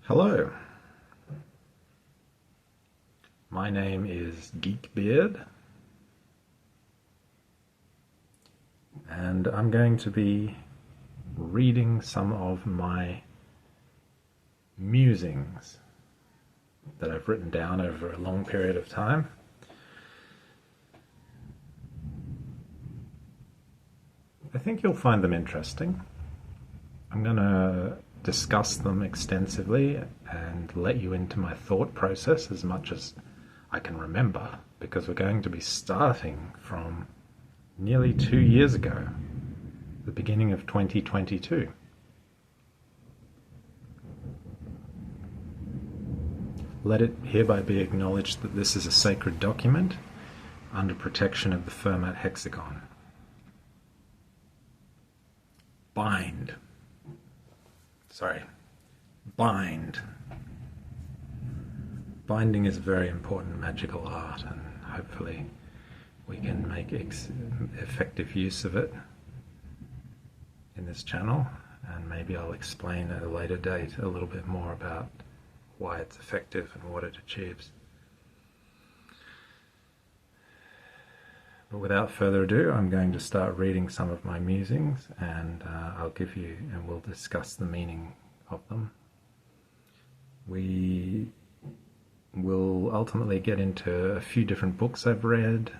Hello, my name is Geekbeard, and I'm going to be reading some of my musings that I've written down over a long period of time. I think you'll find them interesting. I'm going to discuss them extensively and let you into my thought process as much as I can remember, because we're going to be starting from nearly 2 years ago, the beginning of 2022. Let it hereby be acknowledged that this is a sacred document under protection of the Fermat Hexagon. Bind. Binding is a very important magical art, and hopefully we can make effective use of it in this channel, and maybe I'll explain at a later date a little bit more about why it's effective and what it achieves. But without further ado, I'm going to start reading some of my musings, and we'll discuss the meaning of them. We will ultimately get into a few different books I've read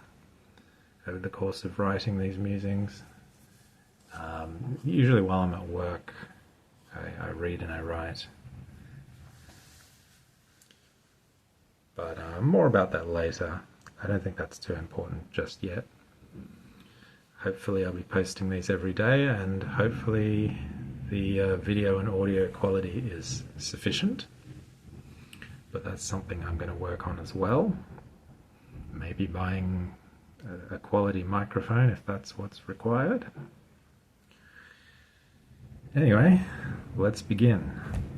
over the course of writing these musings. Usually while I'm at work, I read and I write. But more about that later. I don't think that's too important just yet. Hopefully I'll be posting these every day, and hopefully the video and audio quality is sufficient. But that's something I'm going to work on as well. Maybe buying a quality microphone if that's what's required. Anyway, let's begin.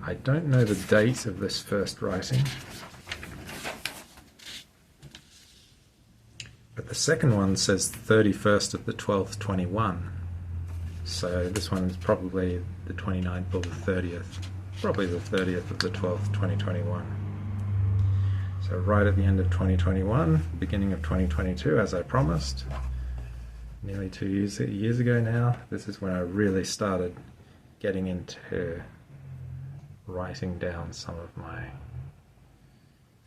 I don't know the date of this first writing, but the second one says 31st of the 12th, 21. So this one is probably the 29th or the 30th. Probably the 30th of the 12th, 2021. So right at the end of 2021, beginning of 2022, as I promised, nearly 2 years ago now, this is when I really started getting into writing down some of my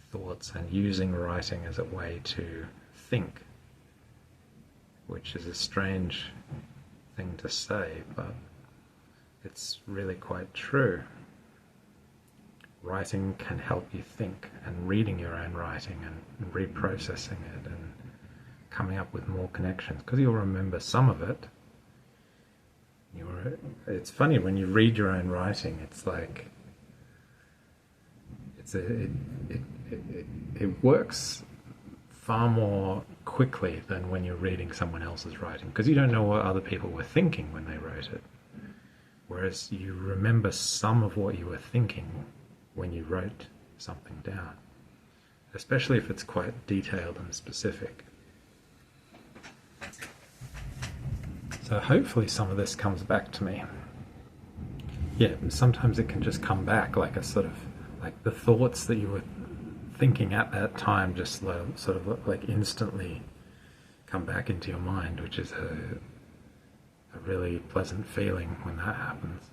thoughts and using writing as a way to think, which is a strange thing to say, but it's really quite true. Writing can help you think, and reading your own writing and reprocessing it and coming up with more connections, because you'll remember some of it. It's funny when you read your own writing, it's like it works far more quickly than when you're reading someone else's writing, because you don't know what other people were thinking when they wrote it, whereas you remember some of what you were thinking when you wrote something down, especially if it's quite detailed and specific. So hopefully some of this comes back to me. Yeah, sometimes it can just come back like a sort of, like the thoughts that you were thinking at that time just sort of like instantly come back into your mind, which is a really pleasant feeling when that happens.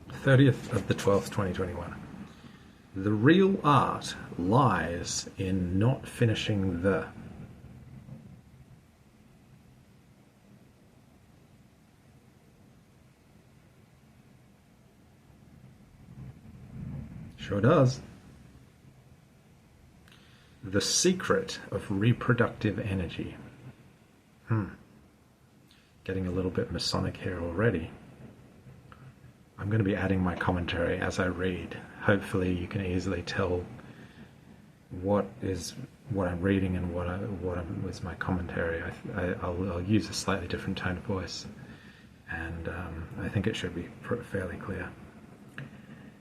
The 30th of the 12th, 2021. The real art lies in not finishing the. Sure does. The secret of reproductive energy. Getting a little bit Masonic here already. I'm going to be adding my commentary as I read. Hopefully you can easily tell what I'm reading and what was my commentary. I'll use a slightly different tone of voice, and I think it should be fairly clear.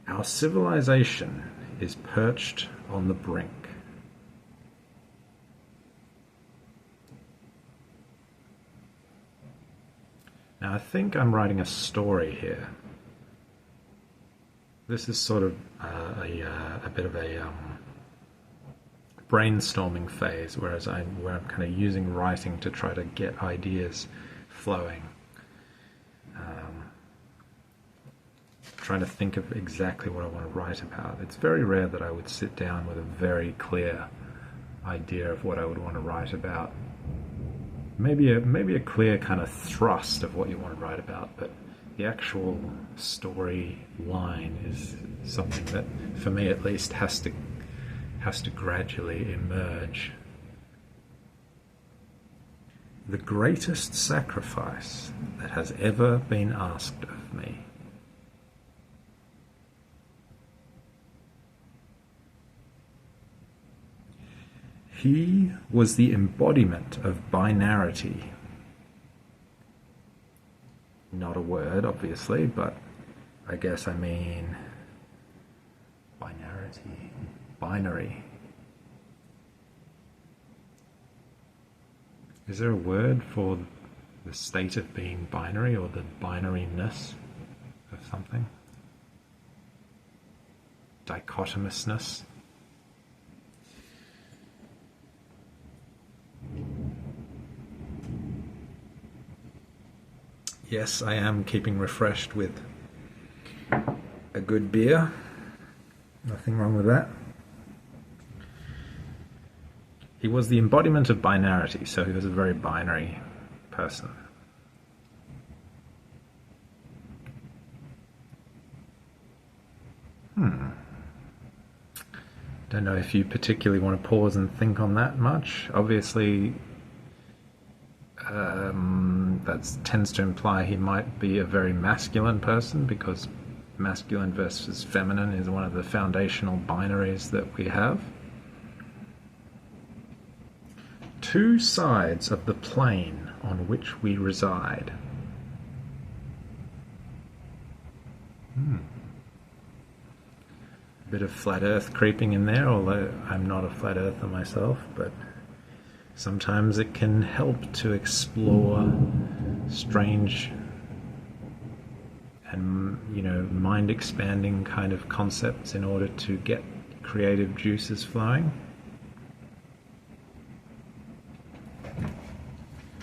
Our civilization is perched on the brink. Now I think I'm writing a story here. This is sort of a bit of a brainstorming phase, where I'm kind of using writing to try to get ideas flowing. Trying to think of exactly what I want to write about. It's very rare that I would sit down with a very clear idea of what I would want to write about. Maybe a clear kind of thrust of what you want to write about, but the actual story line is something that, for me at least, has to gradually emerge. The greatest sacrifice that has ever been asked of me. He was the embodiment of binarity. Not a word, obviously, but I guess I mean binarity, binary. Is there a word for the state of being binary, or the binariness of something? Dichotomousness? Yes, I am keeping refreshed with a good beer. Nothing wrong with that. He was the embodiment of binarity, so he was a very binary person. Don't know if you particularly want to pause and think on that much. Obviously, that tends to imply he might be a very masculine person, because masculine versus feminine is one of the foundational binaries that we have. Two sides of the plane on which we reside. A bit of flat earth creeping in there, although I'm not a flat earther myself, but sometimes it can help to explore strange and, mind-expanding kind of concepts in order to get creative juices flowing.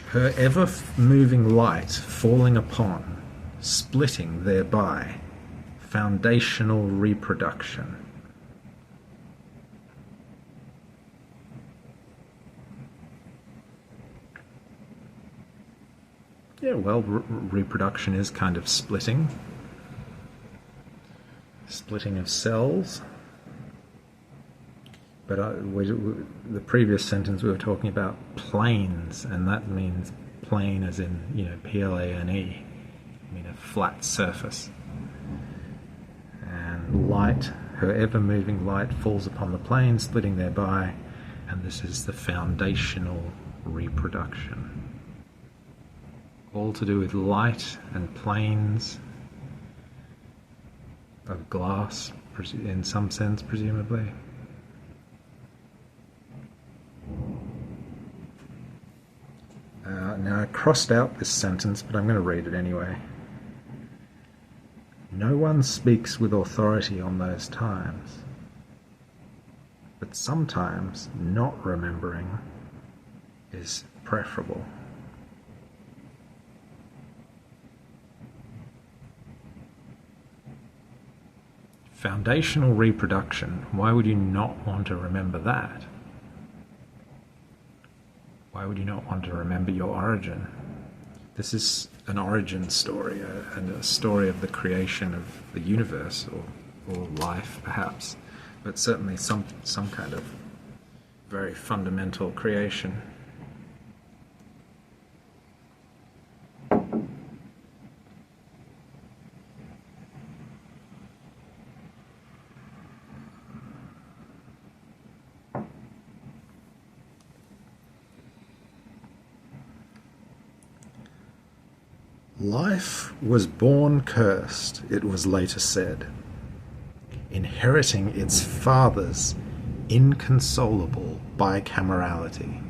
Her ever-moving light falling upon, splitting thereby, foundational reproduction. Yeah, well, reproduction is kind of splitting. Splitting of cells. But the previous sentence we were talking about planes, and that means plane as in, P-L-A-N-E. I mean a flat surface. And light, her ever-moving light falls upon the plane, splitting thereby, and this is the foundational reproduction. All to do with light and planes of glass, in some sense, presumably. Now I crossed out this sentence, but I'm going to read it anyway. No one speaks with authority on those times, but sometimes not remembering is preferable. Foundational reproduction, why would you not want to remember that? Why would you not want to remember your origin? This is an origin story, and a story of the creation of the universe, or life perhaps, but certainly some kind of very fundamental creation. Life was born cursed, it was later said, inheriting its father's inconsolable bicamerality.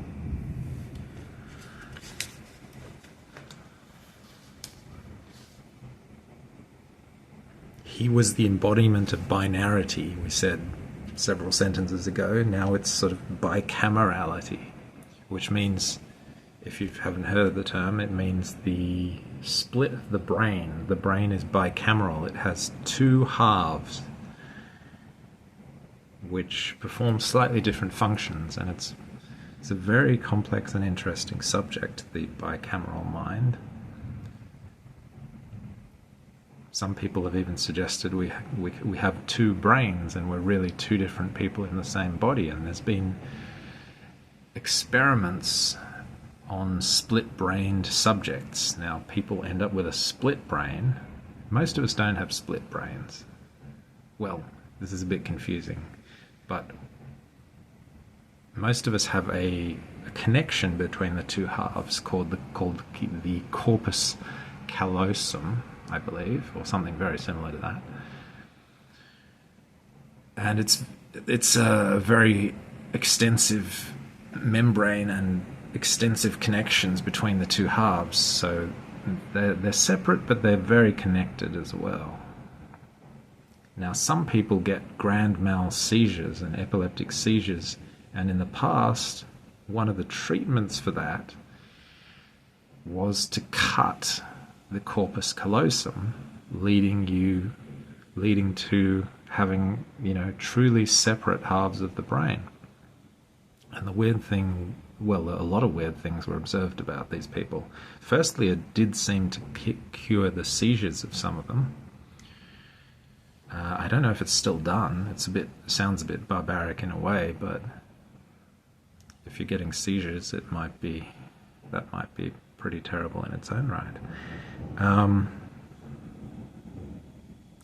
he was the embodiment of binarity, we said several sentences ago. Now it's sort of bicamerality, which means, if you haven't heard the term, it means the split of the brain. The brain is bicameral. It has two halves which perform slightly different functions, and it's a very complex and interesting subject, the bicameral mind. Some people have even suggested we have two brains and we're really two different people in the same body, and there's been experiments on split-brained subjects. Now, people end up with a split brain. Most of us don't have split brains. Well, this is a bit confusing, but most of us have a connection between the two halves called the corpus callosum, I believe, or something very similar to that. And it's a very extensive membrane and extensive connections between the two halves. So they're separate, but they're very connected as well. Now, some people get grand mal seizures and epileptic seizures, and in the past, one of the treatments for that was to cut the corpus callosum, leading to having, truly separate halves of the brain. And the weird thing, well, a lot of weird things were observed about these people. Firstly, it did seem to cure the seizures of some of them. I don't know if it's still done. Sounds a bit barbaric in a way, but if you're getting seizures, that might be pretty terrible in its own right.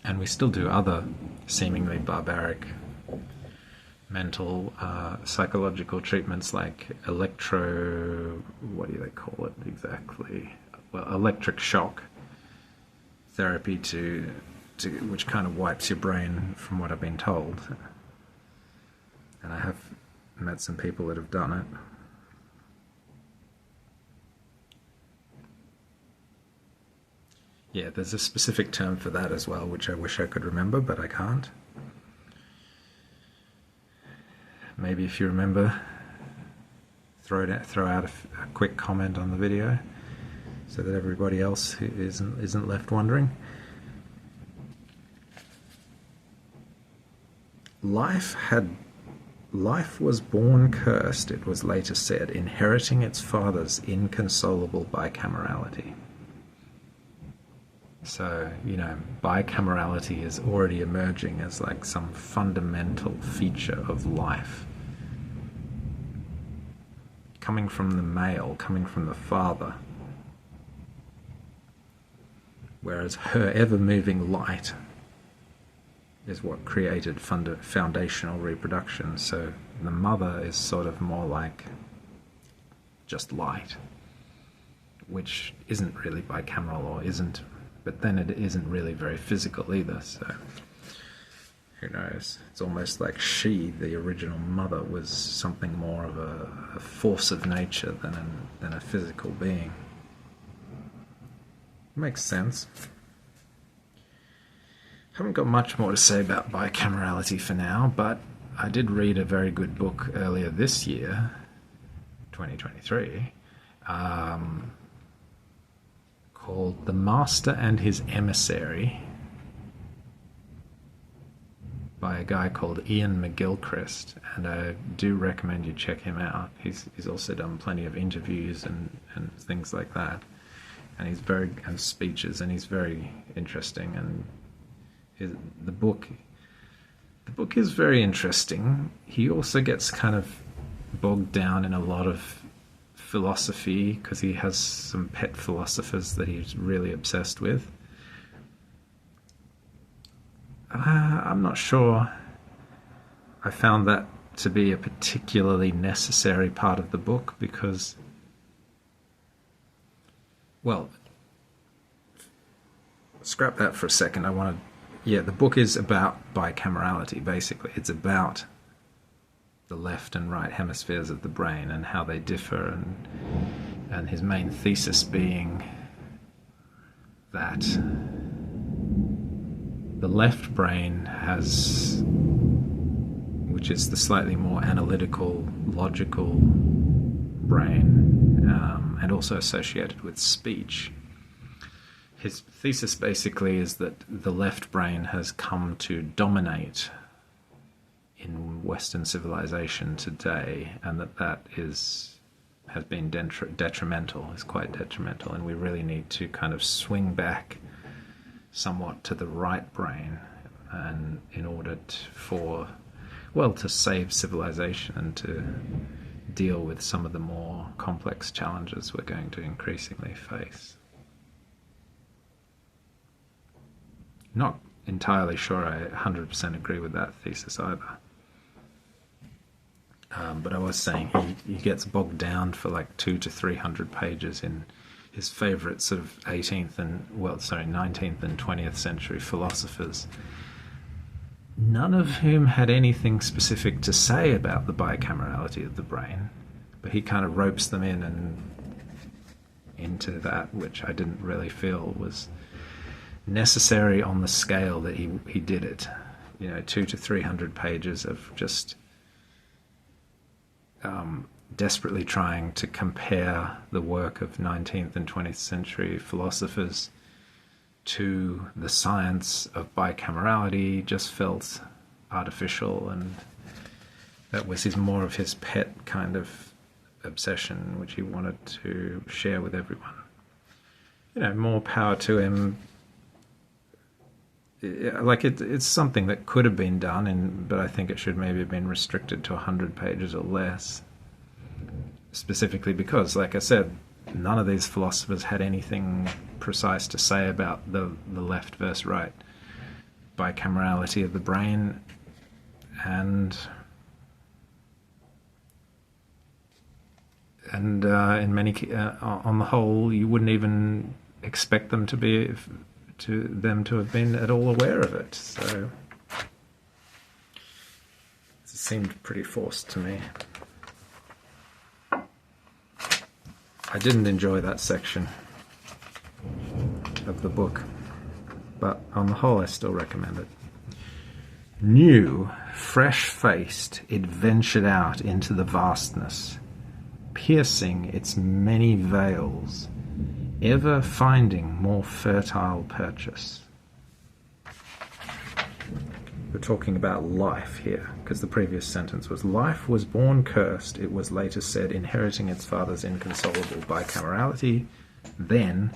And we still do other seemingly barbaric mental psychological treatments like what do they call it exactly? Well, electric shock therapy which kind of wipes your brain, from what I've been told. And I have met some people that have done it. Yeah, there's a specific term for that as well, which I wish I could remember, but I can't. Maybe if you remember, throw out a quick comment on the video so that everybody else isn't left wondering. Life was born cursed, it was later said, inheriting its father's inconsolable bicamerality. So, bicamerality is already emerging as like some fundamental feature of life. Coming from the male, coming from the father. Whereas her ever-moving light is what created foundational reproduction. So the mother is sort of more like just light, which isn't really bicameral, or isn't, but then it isn't really very physical either, so who knows. It's almost like she, the original mother, was something more of a force of nature than a physical being. Makes sense. Haven't got much more to say about bicamerality for now, but I did read a very good book earlier this year, 2023, called The Master and His Emissary, by a guy called Ian McGilchrist, and I do recommend you check him out. He's also done plenty of interviews and things like that, and speeches, and he's very interesting. And the book is very interesting. He also gets kind of bogged down in a lot of philosophy because he has some pet philosophers that he's really obsessed with. I'm not sure I found that to be a particularly necessary part of the book because, well, scrap that for a second. The book is about bicamerality, basically. It's about the left and right hemispheres of the brain and how they differ, and his main thesis being that the left brain has, which is the slightly more analytical, logical brain, and also associated with speech. His thesis basically is that the left brain has come to dominate in Western civilization today, and that has been detrimental, is quite detrimental, and we really need to kind of swing back somewhat to the right brain, and in order to save civilization and to deal with some of the more complex challenges we're going to increasingly face. Not entirely sure I 100% agree with that thesis either. But I was saying he gets bogged down for like 200 to 300 pages in his favourite sort of 19th and 20th century philosophers, none of whom had anything specific to say about the bicamerality of the brain, but he kind of ropes them in and into that, which I didn't really feel was necessary on the scale that he did it. 200 to 300 pages of just desperately trying to compare the work of 19th and 20th century philosophers to the science of bicamerality just felt artificial, and that was more of his pet kind of obsession, which he wanted to share with everyone. More power to him. It's something that could have been done, but I think it should maybe have been restricted to 100 pages or less. Specifically because, like I said, none of these philosophers had anything precise to say about the left versus right bicamerality of the brain, and in many on the whole, you wouldn't even expect them to have been at all aware of it. So it seemed pretty forced to me. I didn't enjoy that section of the book, but on the whole I still recommend it. New, fresh-faced, it ventured out into the vastness, piercing its many veils, ever finding more fertile purchase. We're talking about life here, because the previous sentence was, life was born cursed, it was later said, inheriting its father's inconsolable bicamerality. Then,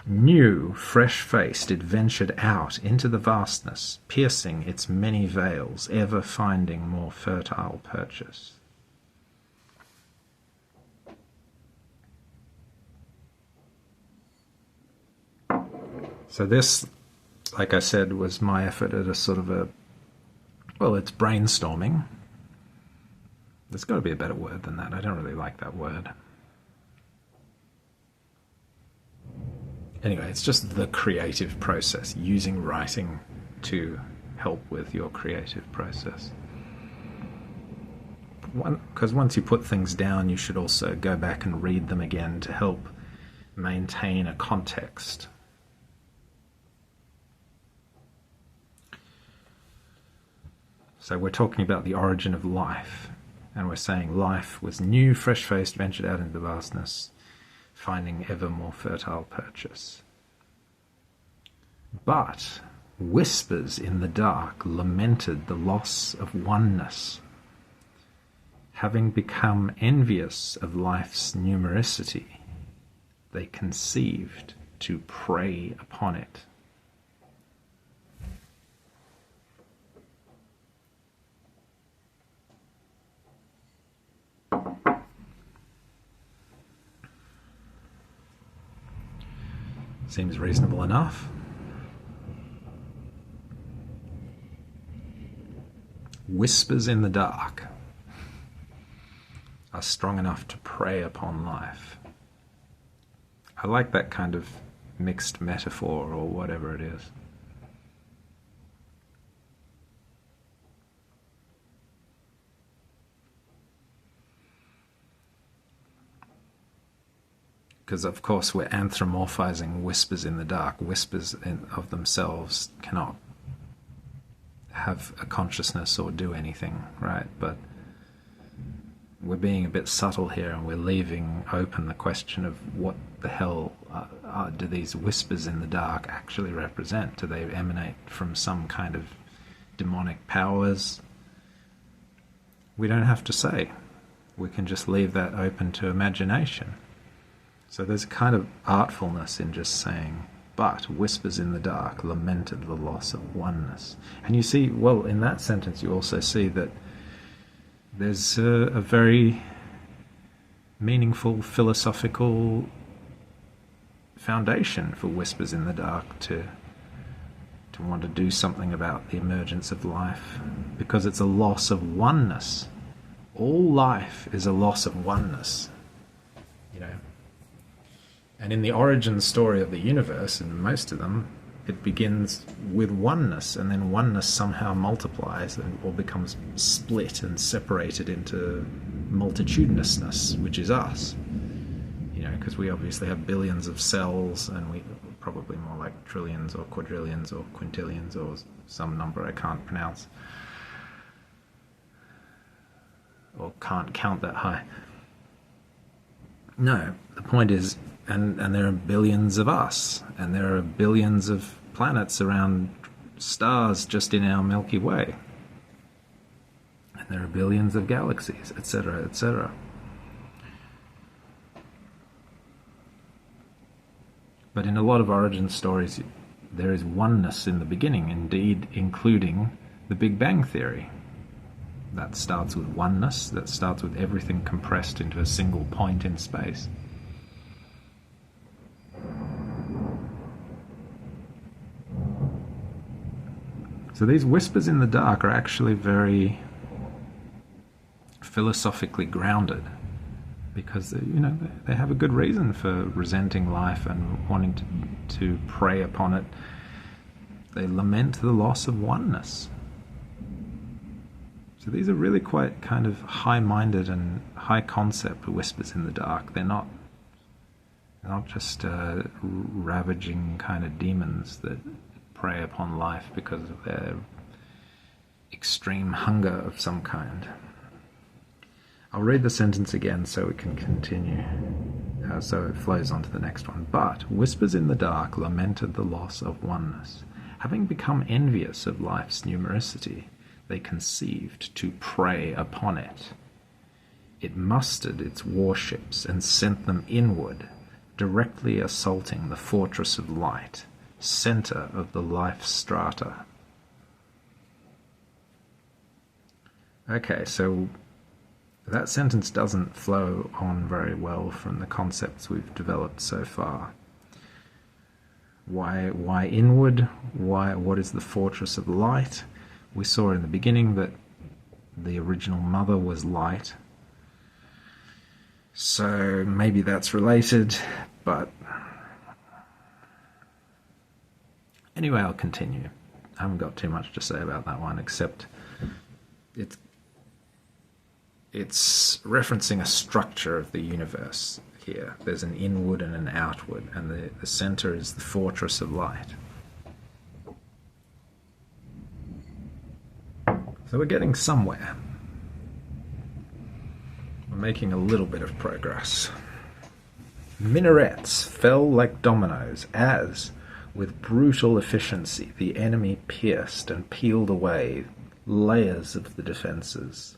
new, fresh-faced, it ventured out into the vastness, piercing its many veils, ever finding more fertile purchase. So this, like I said, was my effort at a sort of it's brainstorming. There's got to be a better word than that. I don't really like that word. Anyway, it's just the creative process, using writing to help with your creative process. Because once you put things down, you should also go back and read them again to help maintain a context. So we're talking about the origin of life, and we're saying life was new, fresh-faced, ventured out into the vastness, finding ever more fertile purchase. But whispers in the dark lamented the loss of oneness. Having become envious of life's numericity, they conceived to prey upon it. Seems reasonable enough. Whispers in the dark are strong enough to prey upon life. I like that kind of mixed metaphor, or whatever it is. Because, of course, we're anthropomorphizing whispers in the dark. Whispers of themselves cannot have a consciousness or do anything, right? But we're being a bit subtle here, and we're leaving open the question of what the hell do these whispers in the dark actually represent? Do they emanate from some kind of demonic powers? We don't have to say. We can just leave that open to imagination. So there's a kind of artfulness in just saying, but whispers in the dark lamented the loss of oneness. And you see, well, in that sentence you also see that there's a very meaningful philosophical foundation for whispers in the dark to want to do something about the emergence of life, because it's a loss of oneness. All life is a loss of oneness, you know. And in the origin story of the universe, in most of them, it begins with oneness, and then oneness somehow multiplies or becomes split and separated into multitudinousness, which is us. You know, because we obviously have billions of cells, and we probably more like trillions or quadrillions or quintillions or some number I can't pronounce, or can't count that high. No, the point is, and there are billions of us, and there are billions of planets around stars just in our Milky Way, and there are billions of galaxies, etc., etc. But in a lot of origin stories, there is oneness in the beginning, indeed including the Big Bang Theory. That starts with oneness, that starts with everything compressed into a single point in space. So these whispers in the dark are actually very philosophically grounded, because you know they have a good reason for resenting life and wanting to prey upon it. They lament the loss of oneness. So these are really quite kind of high-minded and high-concept whispers in the dark. They're not just ravaging kind of demons that prey upon life because of their extreme hunger of some kind. I'll read the sentence again so we can continue, so it flows on to the next one. But whispers in the dark lamented the loss of oneness. Having become envious of life's numericity, they conceived to prey upon it. It mustered its warships and sent them inward, directly assaulting the fortress of light, center of the life strata. Okay, so that sentence doesn't flow on very well from the concepts we've developed so far. Why inward? What is the fortress of light? We saw in the beginning that the original mother was light. So maybe that's related, but anyway, I'll continue. I haven't got too much to say about that one, except it's referencing a structure of the universe here. There's an inward and an outward, and the center is the fortress of light. So we're getting somewhere. We're making a little bit of progress. Minarets fell like dominoes as, with brutal efficiency, the enemy pierced and peeled away layers of the defenses.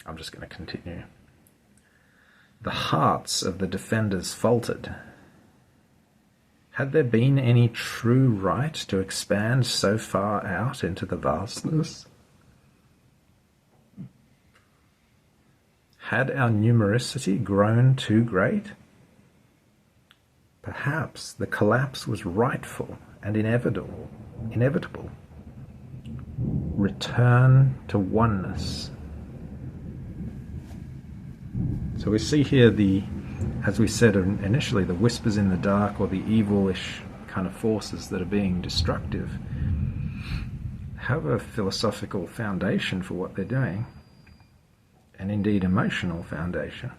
I'm just going to continue. The hearts of the defenders faltered. Had there been any true right to expand so far out into the vastness? Had our numericity grown too great? Perhaps the collapse was rightful and inevitable. Return to oneness. So we see here as we said initially, the whispers in the dark, or the evilish kind of forces that are being destructive, have a philosophical foundation for what they're doing, and indeed emotional foundation.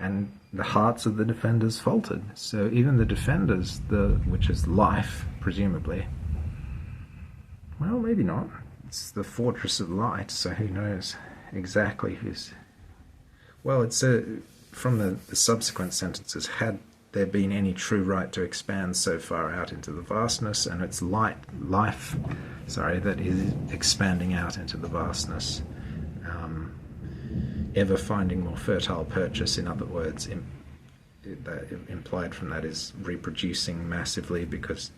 and the hearts of the defenders faltered. So even the defenders, which is life, presumably, well, maybe not. It's the fortress of light, so who knows exactly who's... Well, it's from the subsequent sentences, had there been any true right to expand so far out into the vastness, and it's life, that is expanding out into the vastness, ever finding more fertile purchase. In other words, implied from that is reproducing massively, because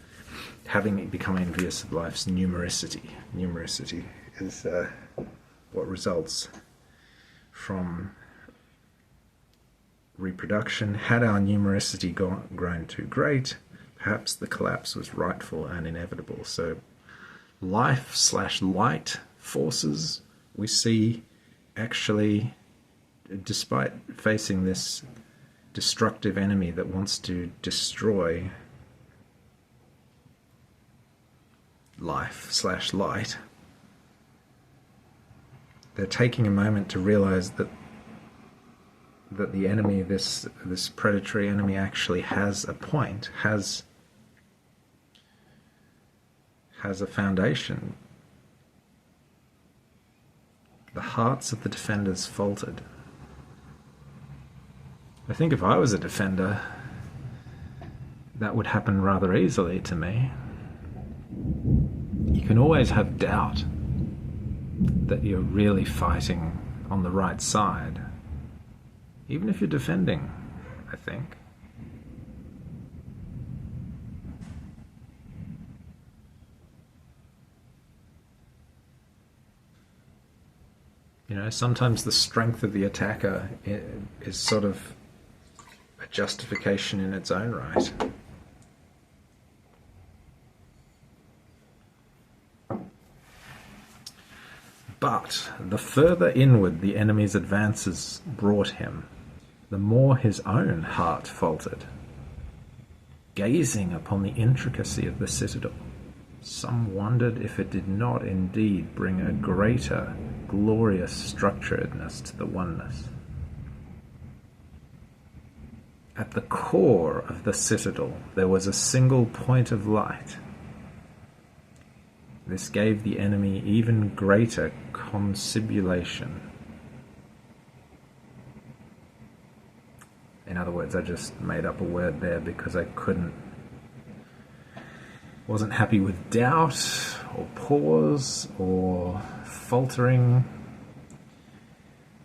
having become envious of life's numericity is what results from reproduction. Had our numericity grown too great, perhaps the collapse was rightful and inevitable. So life/light forces we see actually, despite facing this destructive enemy that wants to destroy life/light, they're taking a moment to realize that the enemy, this predatory enemy, actually has a point, has a foundation. The hearts of the defenders faltered. I think if I was a defender, that would happen rather easily to me. You can always have doubt that you're really fighting on the right side, even if you're defending, I think. You know, sometimes the strength of the attacker is sort of a justification in its own right. But the further inward the enemy's advances brought him, the more his own heart faltered. Gazing upon the intricacy of the citadel, some wondered if it did not indeed bring a greater, glorious structuredness to the oneness. At the core of the citadel there was a single point of light. This gave the enemy even greater concibulation. In other words, I just made up a word there because I wasn't happy with doubt or pause or faltering.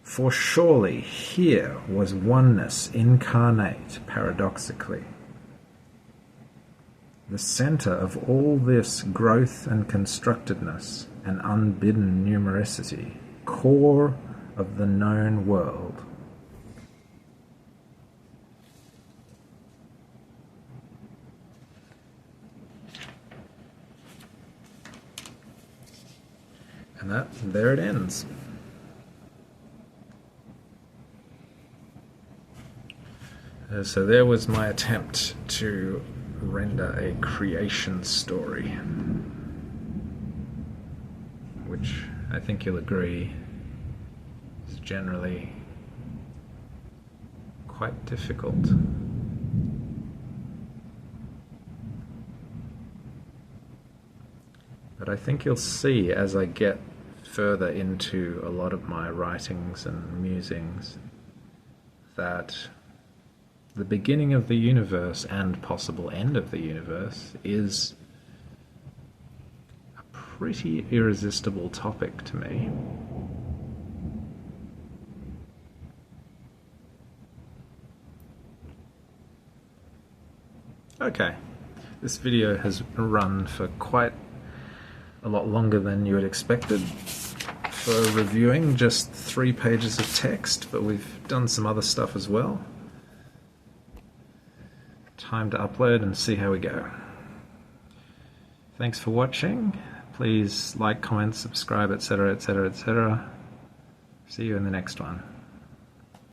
For surely here was oneness incarnate, paradoxically. The center of all this growth and constructedness and unbidden numericity, core of the known world. And there it ends. So there was my attempt to render a creation story, which I think you'll agree is generally quite difficult. But I think you'll see as I get further into a lot of my writings and musings that the beginning of the universe and possible end of the universe is a pretty irresistible topic to me. Okay, this video has run for quite a lot longer than you had expected for reviewing just 3 pages of text, but we've done some other stuff as well. Time to upload and see how we go. Thanks for watching. Please like, comment, subscribe, etc., etc., etc. See you in the next one.